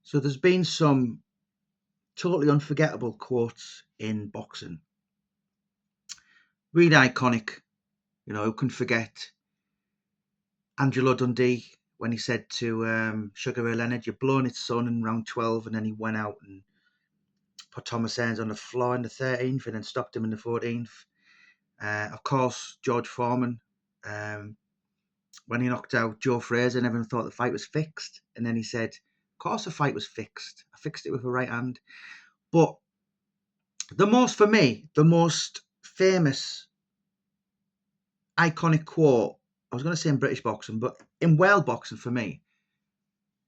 So there's been some totally unforgettable quotes in boxing. Really iconic. Who can forget Angelo Dundee when he said to Sugar Ray Leonard, "You're blowing it, son," in round 12, and then he went out and put Thomas Hearns on the floor in the 13th and then stopped him in the 14th. Of course, George Foreman, when he knocked out Joe Frazier, and everyone thought the fight was fixed. And then he said, "Of course the fight was fixed. I fixed it with a right hand." But the most famous, iconic quote, I was going to say in British boxing, but in world boxing for me,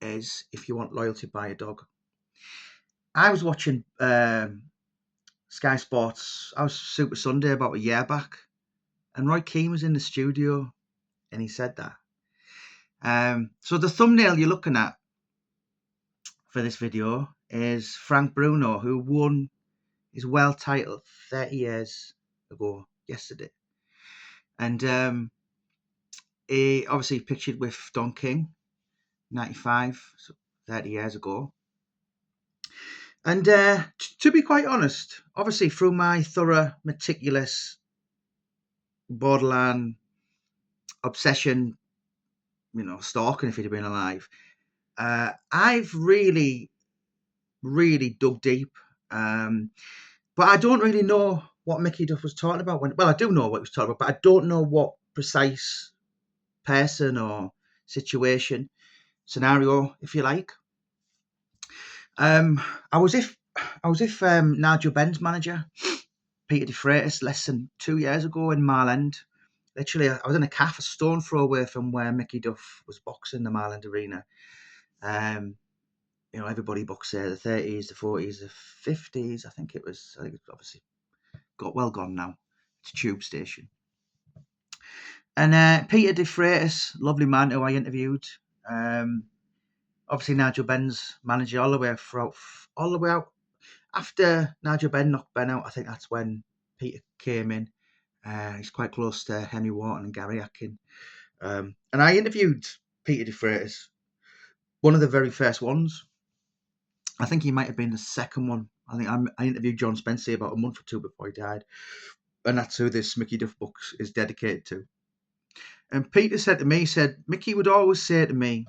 is "If you want loyalty, buy a dog." I was watching Sky Sports, I was Super Sunday about a year back, and Roy Keane was in the studio, and he said that. So the thumbnail you're looking at for this video is Frank Bruno, who won his world title 30 years ago yesterday. And he obviously pictured with Don King, 95, so 30 years ago. And to be quite honest, obviously through my thorough, meticulous, borderline obsession, stalking if he'd have been alive, I've really, really dug deep. But I don't really know what Mickey Duff was talking about. Well, I do know what he was talking about, but I don't know what precise person or situation, scenario, if you like. I was with Nigel Benn's manager, Peter De Freitas, less than 2 years ago in Mile End. Literally, I was in a calf a stone throw away from where Mickey Duff was boxing, the Mile End Arena. Everybody boxed there, the 30s, the 40s, the 50s. I think it's obviously got well gone now. It's a tube station. And Peter De Freitas, lovely man who I interviewed. Obviously Nigel Benn's manager all the way out. After Nigel Benn knocked Ben out, I think that's when Peter came in. He's quite close to Henry Wharton and Gary Atkin. And I interviewed Peter De Freitas, one of the very first ones. I think he might have been the second one. I think I interviewed John Spencer about a month or two before he died. And that's who this Mickey Duff book is dedicated to. And Peter said to me, Mickey would always say to me,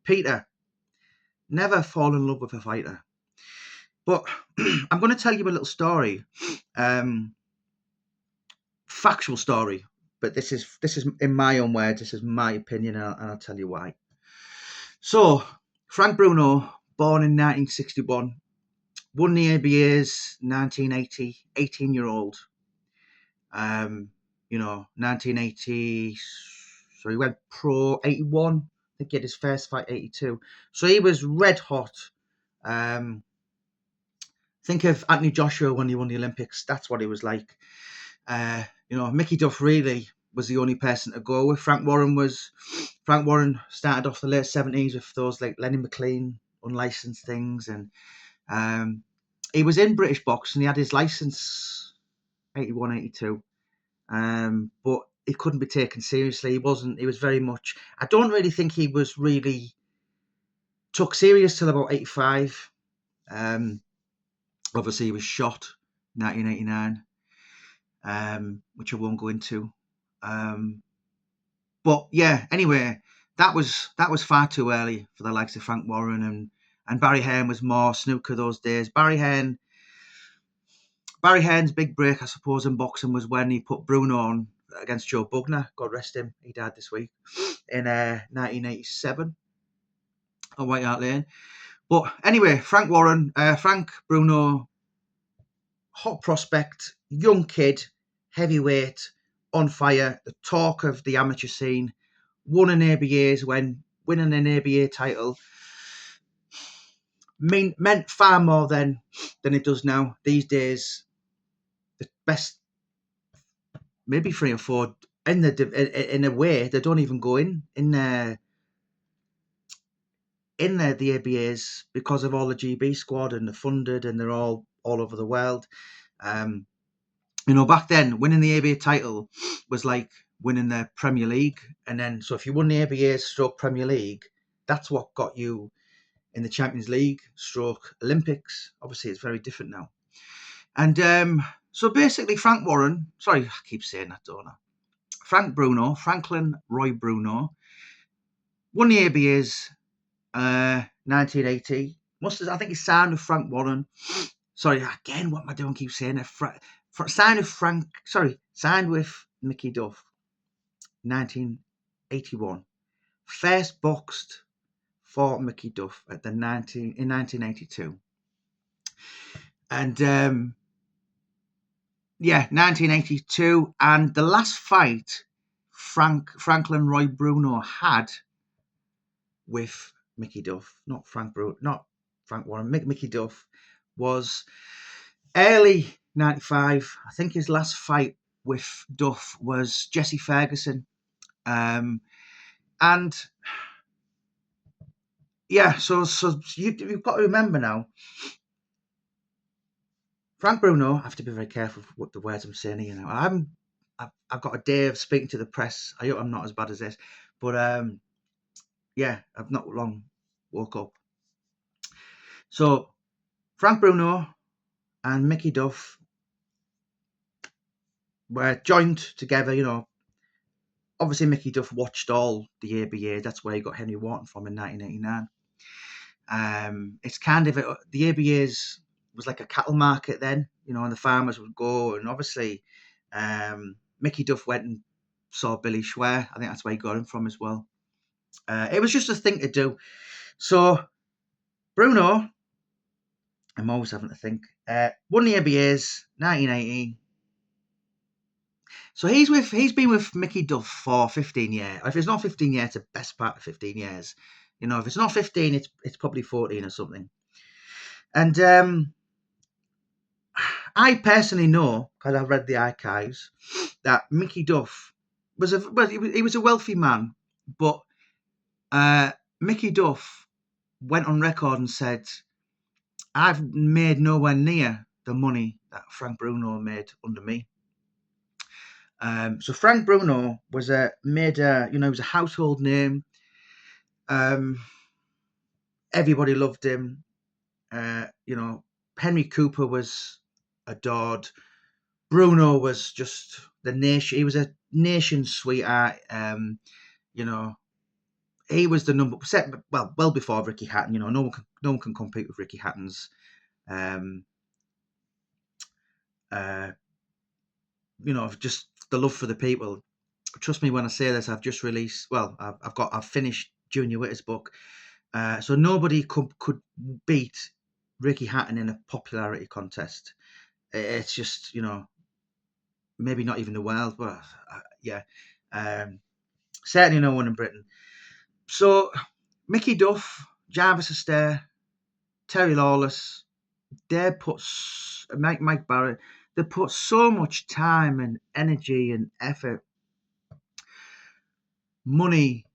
"Peter, never fall in love with a fighter." But I'm going to tell you a little story, factual story. But this is in my own words. This is my opinion, and I'll tell you why. So Frank Bruno, born in 1961, won the ABA's 1980, 18-year-old. 1980. So he went pro 81. I think he had his first fight 82. So he was red hot. Think of Anthony Joshua when he won the Olympics. That's what he was like. Mickey Duff really was the only person to go with. Frank Warren started off the late 70s with those like Lenny McLean unlicensed things, and he was in British boxing. He had his license 81, 82. But he couldn't be taken seriously. He was very much, I don't really think he was really took serious till about 85. Obviously he was shot 1989, which I won't go into. But yeah, anyway, that was far too early for the likes of Frank Warren, and Barry Hearn was more snooker those days. Barry Hearn's big break, I suppose, in boxing was when he put Bruno on against Joe Bugner. God rest him. He died this week in 1987 at White Hart Lane. But anyway, Frank Bruno, hot prospect, young kid, heavyweight, on fire, the talk of the amateur scene, won an ABA's when winning an ABA title meant far more than it does now. These days, the best, maybe 3 or 4 in a way they don't even go in the ABAs because of all the GB squad, and they're funded and they're all over the world. Back then winning the ABA title was like winning the Premier League, and then so if you won the ABA's stroke Premier League, that's what got you in the Champions League stroke Olympics. Obviously, it's very different now. And so basically, Frank Warren, sorry, I keep saying that, don't I? Franklin Roy Bruno, won the ABAs 1980. I think he signed with Frank Warren. Sorry, again, what am I doing? Keep saying it. Signed with Mickey Duff, 1981. First boxed for Mickey Duff in 1982. And 1982. And the last fight Franklin Roy Bruno had with Mickey Duff, not Frank Warren, Mickey Duff, was early 95. I think his last fight with Duff was Jesse Ferguson. And yeah, so you've got to remember now, Frank Bruno, I have to be very careful with the words I'm saying here now. I've got a day of speaking to the press. I hope I'm not as bad as this. But I've not long woke up. So Frank Bruno and Mickey Duff were joined together, Obviously, Mickey Duff watched all the ABA. That's where he got Henry Wharton from in 1989. It's kind of the ABAs was like a cattle market then, and the farmers would go. And obviously, Mickey Duff went and saw Billy Schwer. I think that's where he got him from as well. It was just a thing to do. So Bruno, I'm always having to think, won the ABAs 1980. So he's been with Mickey Duff for 15 years. If it's not 15 years, it's the best part of 15 years. If it's not 15, it's probably 14 or something. And I personally know, because I've read the archives, that Mickey Duff he was a wealthy man, but Mickey Duff went on record and said, "I've made nowhere near the money that Frank Bruno made under me." So Frank Bruno was he was a household name. Everybody loved him. Henry Cooper was adored. Bruno was just the nation. He was a nation sweetheart. He was the number well before Ricky Hatton. No one can compete with Ricky Hatton's. Just the love for the people. Trust me when I say this. I've just released. Well, I've finished Junior Witter's book. So nobody could beat Ricky Hatton in a popularity contest. It's just maybe not even the world, but certainly no one in Britain. So Mickey Duff, Jarvis Astaire, Terry Lawless, Mike Barrett. They put so much time and energy and effort, money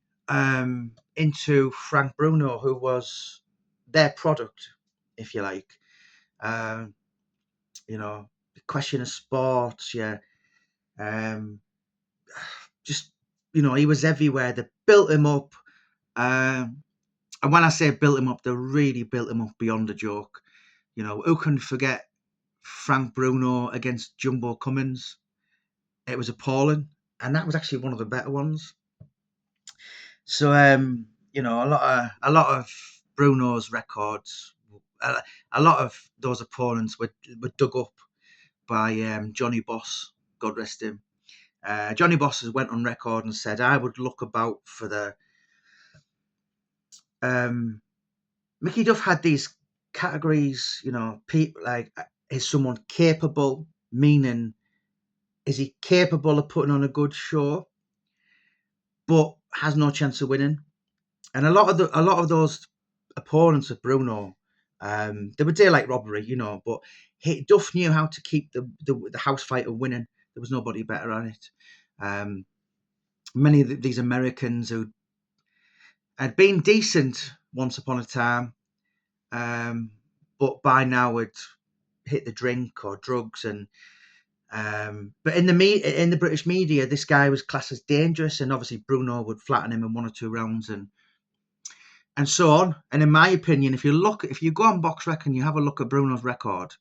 into Frank Bruno, who was their product, if you like. The question of sports, just he was everywhere. They built him up, and when I say built him up, they really built him up beyond a joke. Who can forget Frank Bruno against Jumbo Cummins? It was appalling, and that was actually one of the better ones. So a lot of Bruno's records, a lot of those opponents were dug up by Johnny Boss, God rest him. Johnny Boss has went on record and said, "I would look about for the." Mickey Duff had these categories, people like, is someone capable? Meaning, is he capable of putting on a good show, but has no chance of winning? And a lot of those opponents of Bruno, they would daylight robbery, but Duff knew how to keep the house fighter winning. There was nobody better at it. Many of these Americans who had been decent once upon a time, but by now would hit the drink or drugs. And but in the British media, this guy was classed as dangerous, and obviously Bruno would flatten him in 1 or 2 rounds. And and so on. And in my opinion, if you go on BoxRec and you have a look at Bruno's record,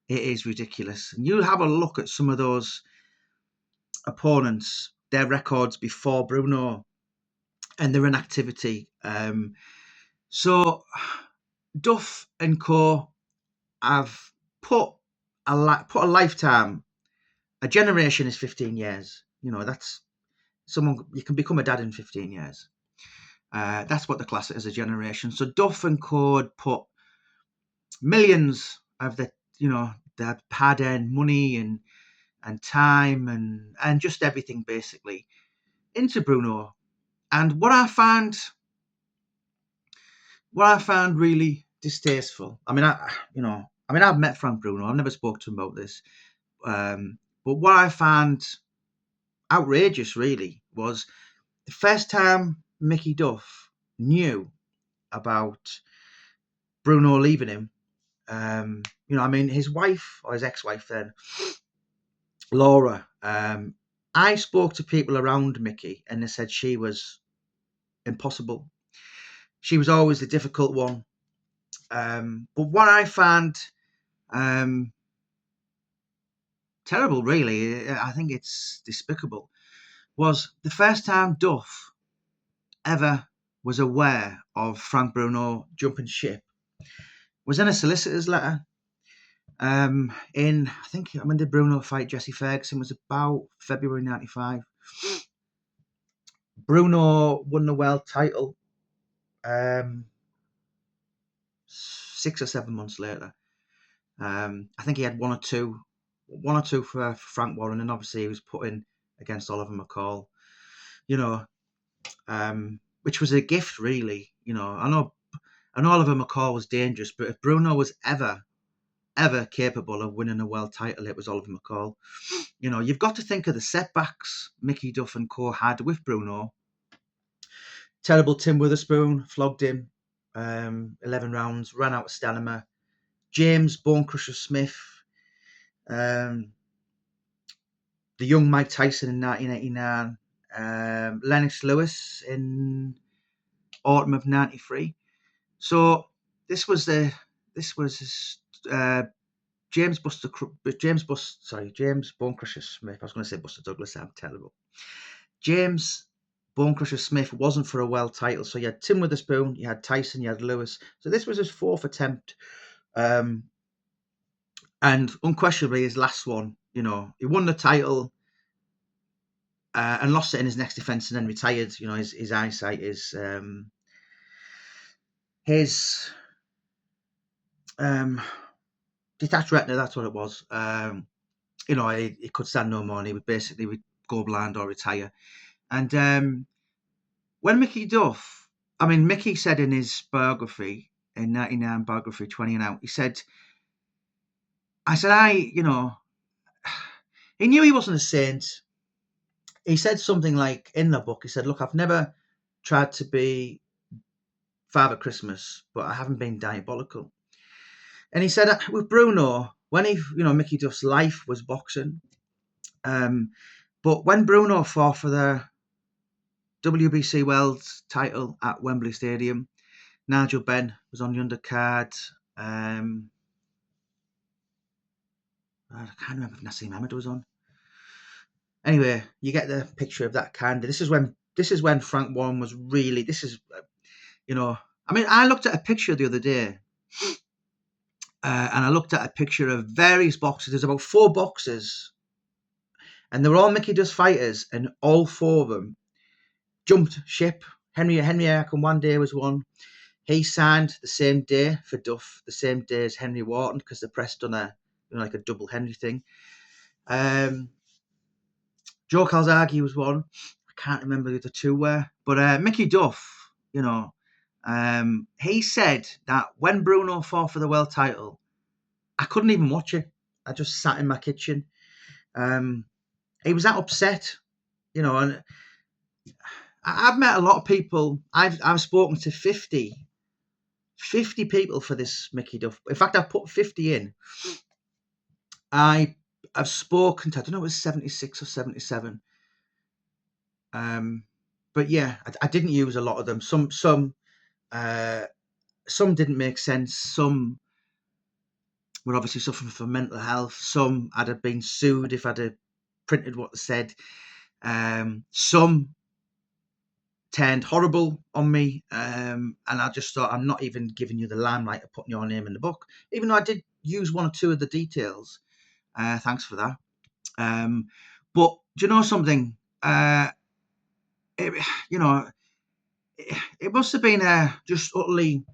it is ridiculous. And you have a look at some of those opponents, their records before Bruno, and their inactivity. So Duff and Co have put a lifetime. A generation is 15 years. That's someone you can become a dad in 15 years. That's what the class is, a generation. So Duff and Co had put millions of their hard-earned money and time and just everything basically into Bruno. And what I found really distasteful. I've met Frank Bruno. I've never spoke to him about this. But what I found outrageous really was the first time Mickey Duff knew about Bruno leaving him. His wife, or his ex-wife then, Laura, I spoke to people around Mickey and they said she was impossible. She was always the difficult one. But what I found terrible, really, I think it's despicable, was the first time Duff ever was aware of Frank Bruno jumping ship was in a solicitor's letter. When did Bruno fight Jesse Ferguson? It was about February 95. Bruno won the world title 6 or 7 months later. I think he had one or two for Frank Warren, and obviously he was put in against Oliver McCall. Which was a gift, really. I know Oliver McCall was dangerous, but if Bruno was ever capable of winning a world title, it was Oliver McCall. You've got to think of the setbacks Mickey Duff and Co had with Bruno. Terrible Tim Witherspoon flogged him 11 rounds, ran out of stamina. James Bonecrusher Smith, the young Mike Tyson in 1989, Lennox Lewis in autumn of 93. So this was James Bonecrusher Smith. I was going to say Buster Douglas. I'm terrible. James Bonecrusher Smith wasn't for a world title. So you had Tim Witherspoon, you had Tyson, you had Lewis. So this was his fourth attempt. And unquestionably his last one. He won the title and lost it in his next defence and then retired. His eyesight is his detached retina, that's what it was. He could stand no more and he would basically go blind or retire. And when Mickey Duff, Mickey said in his biography, in 99 biography, 20 and Out, he said, he knew he wasn't a saint. He said something like in the book, he said, look, I've never tried to be Father Christmas, but I haven't been diabolical. And he said with Bruno, when Mickey Duff's life was boxing, but when Bruno fought for the WBC World title at Wembley Stadium, Nigel Benn was on the undercard. I can't remember if Nassim Ahmed was on. Anyway, you get the picture of that card. This is when Frank Warren was really. I looked at a picture the other day, and I looked at a picture of various boxers. There's about 4 boxers, and they were all Mickey Duff fighters, and all 4 of them jumped ship. Henry Akinwande was one. He signed the same day for Duff, the same day as Henry Wharton, because the press done a double Henry thing. Joe Calzaghe was one. I can't remember who the 2 were, but Mickey Duff, he said that when Bruno fought for the world title, I couldn't even watch it. I just sat in my kitchen. He was that upset, and I've met a lot of people. I've spoken to 50 people for this Mickey Duff. In fact, I've put 50 in. I've spoken to, I don't know, it was 76 or 77. But yeah, I didn't use a lot of them. Some Some didn't make sense. Some were obviously suffering from mental health. Some had have been sued if I'd have printed what they said. Some turned horrible on me, and I just thought, I'm not even giving you the limelight of putting your name in the book, even though I did use one or two of the details. Thanks for that. But do you know something? You know, it must have been just utterly,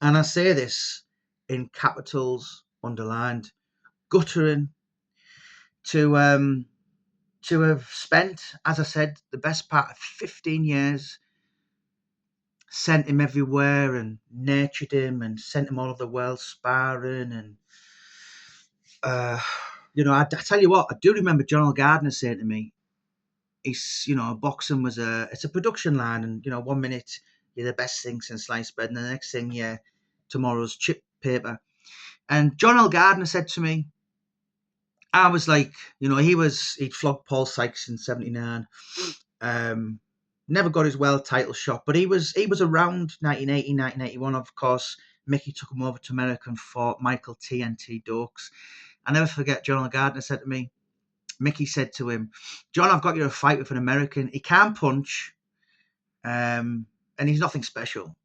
and I say this in capitals underlined, guttering to have spent, as I said, the best part of 15 years, sent him everywhere and nurtured him and sent him all over the world sparring. And I tell you what, I do remember John L. Gardner saying to me, boxing it's a production line, and 1 minute you're the best thing since sliced bread, and the next thing you're tomorrow's chip paper. And John L. Gardner said to me, I was like, he'd flogged Paul Sykes in 79. Never got his world title shot, but he was around 1980, 1981. Of course, Mickey took him over to America and fought Michael TNT Dokes. I never forget, John L. Gardner said to me, Mickey said to him, John, I've got you a fight with an American. He can't punch, and he's nothing special.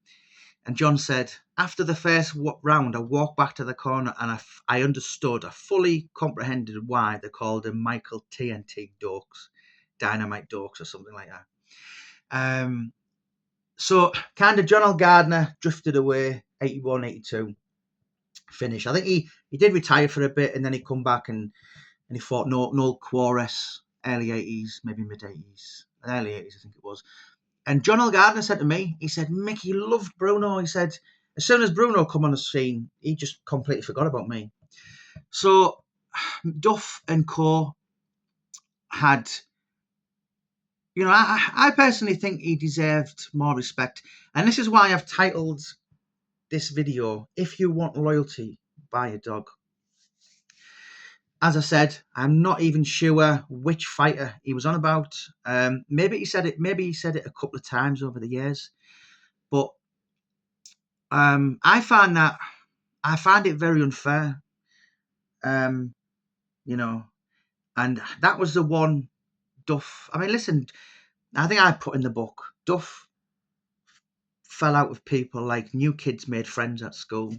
And John said, after the first round, I walked back to the corner and I understood, I fully comprehended why they called him Michael TNT Dokes, Dynamite Dokes or something like that. So kind of John L. Gardner drifted away, 81, 82, finish. I think he did retire for a bit, and then he come back and he fought Noel Quares, early 80s, maybe mid 80s, early 80s I think it was. And John L. Gardner said to me, he said, Mickey loved Bruno. He said, as soon as Bruno come on the scene, he just completely forgot about me. So Duff and Co. had, I personally think he deserved more respect. And this is why I've titled this video, If You Want Loyalty, Buy a Dog. As I said, I'm not even sure which fighter he was on about. Maybe he said it a couple of times over the years. But I find it very unfair. And that was the one Duff. I mean, listen, I think I put in the book, Duff fell out with people like new kids made friends at school.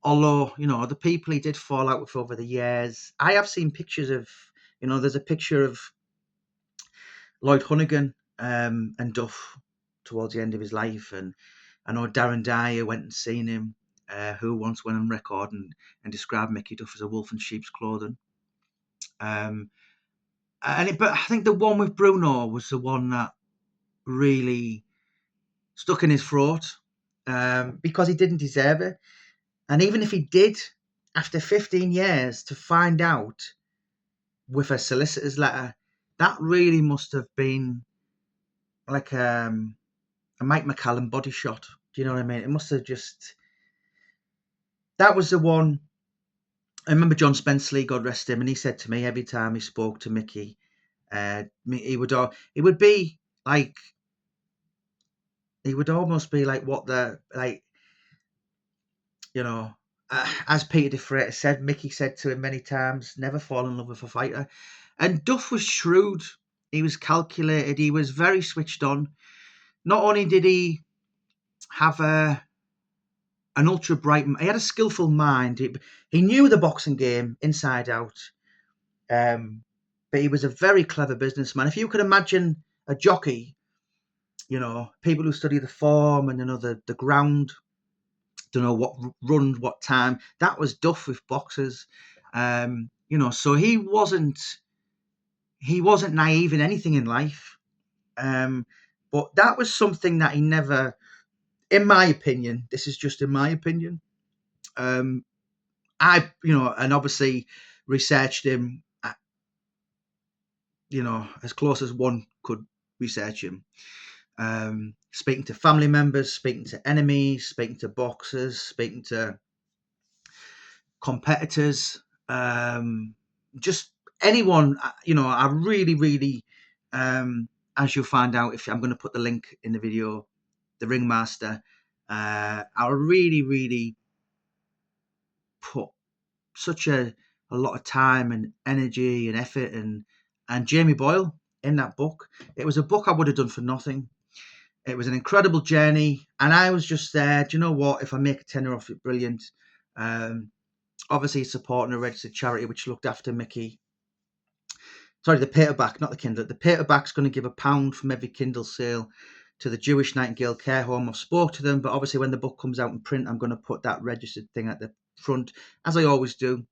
Although, the people he did fall out with over the years, I have seen pictures of, there's a picture of Lloyd Honeyghan and Duff towards the end of his life. And I know Darren Dyer went and seen him, who once went on record and described Mickey Duff as a wolf in sheep's clothing. But I think the one with Bruno was the one that really stuck in his throat, because he didn't deserve it. And even if he did, after 15 years, to find out with a solicitor's letter, that really must have been like a Mike McCallum body shot. Do you know what I mean? It must have just... That was the one. I remember John Spenceley, God rest him, and he said to me every time he spoke to Mickey, he would be like... He would almost be like what the... like, as Peter de Freitas said, Mickey said to him many times, never fall in love with a fighter. And Duff was shrewd. He was calculated. He was very switched on. Not only did he have an ultra bright... He had a skillful mind. He knew the boxing game inside out. But he was a very clever businessman. If you could imagine a jockey, people who study the form and, the ground... don't know what run, what time. That was Duff with boxers. So he wasn't naive in anything in life. But that was something that he never, in my opinion, this is just in my opinion. And obviously researched him, as close as one could research him. Speaking to family members, speaking to enemies, speaking to boxers, speaking to competitors, just anyone, I really, really, as you'll find out, if I'm going to put the link in the video, the ringmaster. I really, really put such a lot of time and energy and effort and Jamie Boyle in that book. It was a book I would have done for nothing. It was an incredible journey, and I was just there. Do you know what? If I make a tenner off it, brilliant. Obviously, supporting a registered charity which looked after Mickey. Sorry, the paperback, not the Kindle. The paperback's going to give £1 from every Kindle sale to the Jewish Nightingale Care Home. I've spoke to them, but obviously when the book comes out in print, I'm going to put that registered thing at the front, as I always do.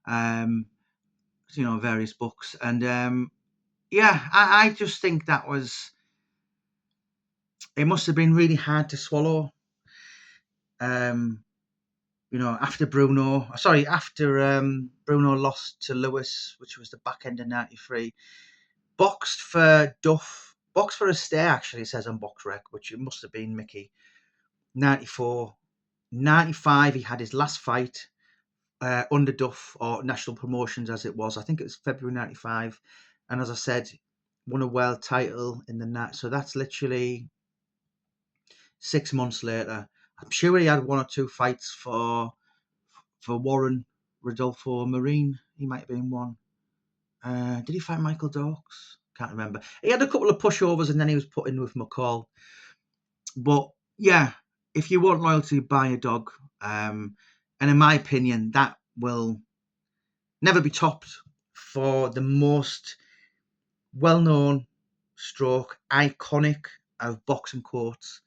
Various books. And I just think that was, it must have been really hard to swallow. After Bruno lost to Lewis, which was the back end of 93, boxed for a stay, actually, it says on BoxRec, which it must have been Mickey. 94, 95, he had his last fight under Duff, or National Promotions as it was. I think it was February 95. And as I said, won a world title in the night. So that's literally 6 months later. I'm sure he had one or two fights for Warren Rodolfo Marine. He might have been one. Did he fight Michael Dawkes? Can't remember. He had a couple of pushovers and then he was put in with McCall. But yeah, if you want loyalty, buy a dog. And in my opinion, that will never be topped for the most well-known stroke iconic of boxing quotes.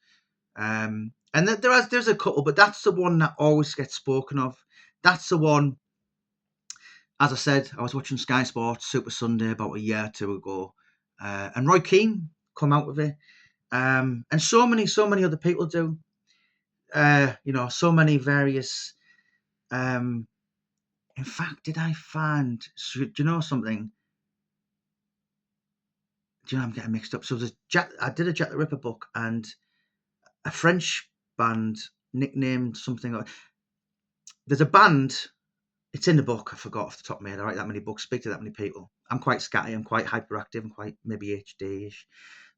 And there's a couple, but that's the one that always gets spoken of. That's the one. As I said, I was watching Sky Sports Super Sunday about a year or two ago, and Roy Keane come out with it, and so many other people do. So many various. In fact, did I find? Do you know something? Do you know I'm getting mixed up? So I did a Jack the Ripper book, and a French band nicknamed something like. There's a band. It's in the book. I forgot off the top of my head. I write that many books, speak to that many people. I'm quite scatty. I'm quite hyperactive. I'm quite maybe HD-ish.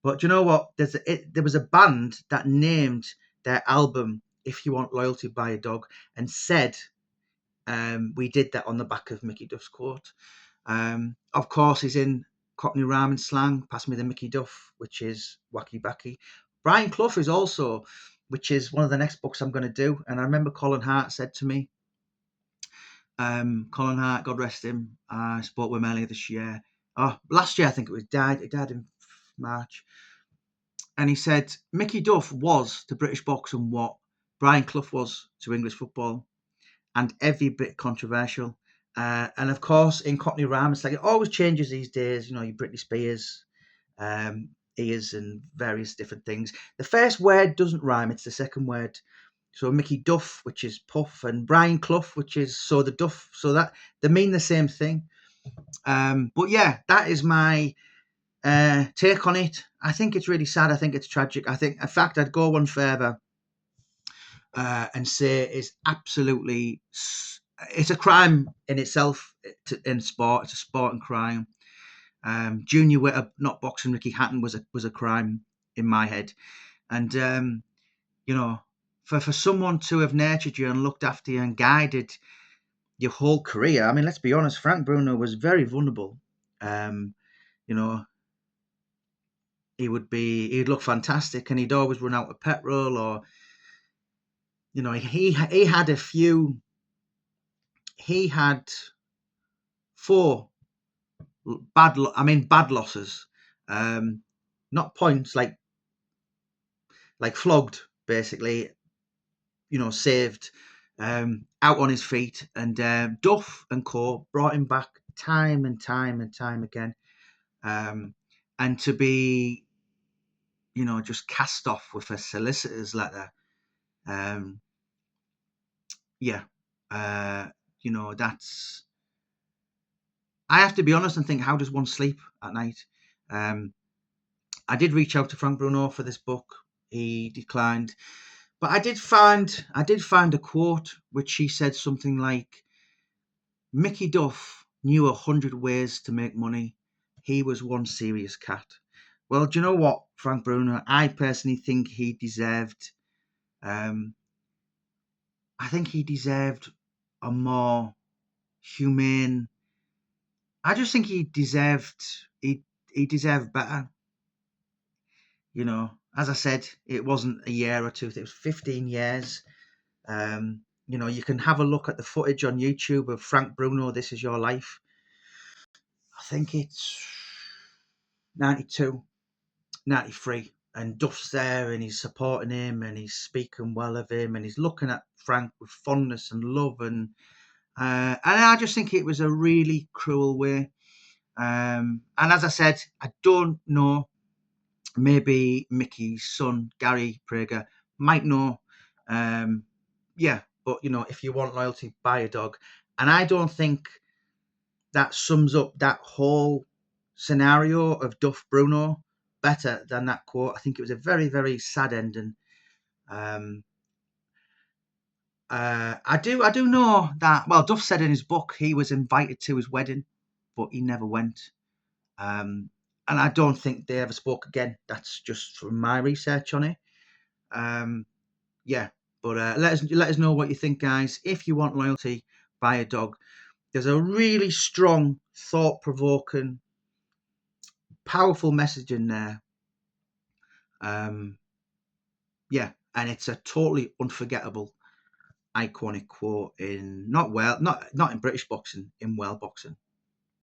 But do you know what? There was a band that named their album "If You Want Loyalty, Buy a Dog," and said, "We did that on the back of Mickey Duff's quote." Of course, he's in Cockney rhyme and slang. Pass me the Mickey Duff, which is wacky backy. Brian Clough is also, which is one of the next books I'm going to do. And I remember Colin Hart said to me. Colin Hart, God rest him. I spoke with him earlier this year. Last year I think it was died. He died in March. And he said Mickey Duff was to British boxing what Brian Clough was to English football, and every bit controversial. And of course, in Cockney rhyme, it's like it always changes these days. Your Britney Spears, ears, and various different things. The first word doesn't rhyme; it's the second word. So Mickey Duff, which is puff, and Brian Clough, which is so the duff. So that they mean the same thing. But yeah, that is my take on it. I think it's really sad. I think it's tragic. I think, in fact, I'd go one further and say it's absolutely, it's a crime in itself in sport. It's a sport and crime. Junior Witter not boxing Ricky Hatton was a crime in my head, and for someone to have nurtured you and looked after you and guided your whole career. I mean, let's be honest, Frank Bruno was very vulnerable. He'd look fantastic and he'd always run out of petrol, or he had 4 bad losses, not points, like flogged, basically, saved, out on his feet. And Duff and co brought him back time and time and time again. And to be, just cast off with a solicitor's letter. That's. I have to be honest and think, how does one sleep at night? I did reach out to Frank Bruno for this book. He declined. But I did find a quote which he said something like, Mickey Duff knew 100 ways to make money. He was one serious cat. Well, do you know what, Frank Bruno? I personally think he deserved. Um, I think he deserved a more humane. I just think he deserved. He deserved better. You know, as I said, it wasn't a year or two. It was 15 years. You know, you can have a look at the footage on YouTube of Frank Bruno. This Is Your Life. I think it's 92, 93, and Duff's there and he's supporting him and he's speaking well of him and he's looking at Frank with fondness and love, and I just think it was a really cruel way. And as I said, I don't know. Maybe Mickey's son Gary Prager might know. Um, yeah, but you know, if you want loyalty, buy a dog. And I don't think that sums up that whole scenario of Duff Bruno better than that quote. I think it was a very, very sad ending. Um, I do know that. Well, Duff said in his book he was invited to his wedding, but he never went. And I don't think they ever spoke again. That's just from my research on it. Um, yeah, but let us know what you think, guys. If you want loyalty, buy a dog. There's a really strong, thought-provoking, powerful message in there. Yeah, and it's a totally unforgettable, iconic quote in not in British boxing, in world boxing.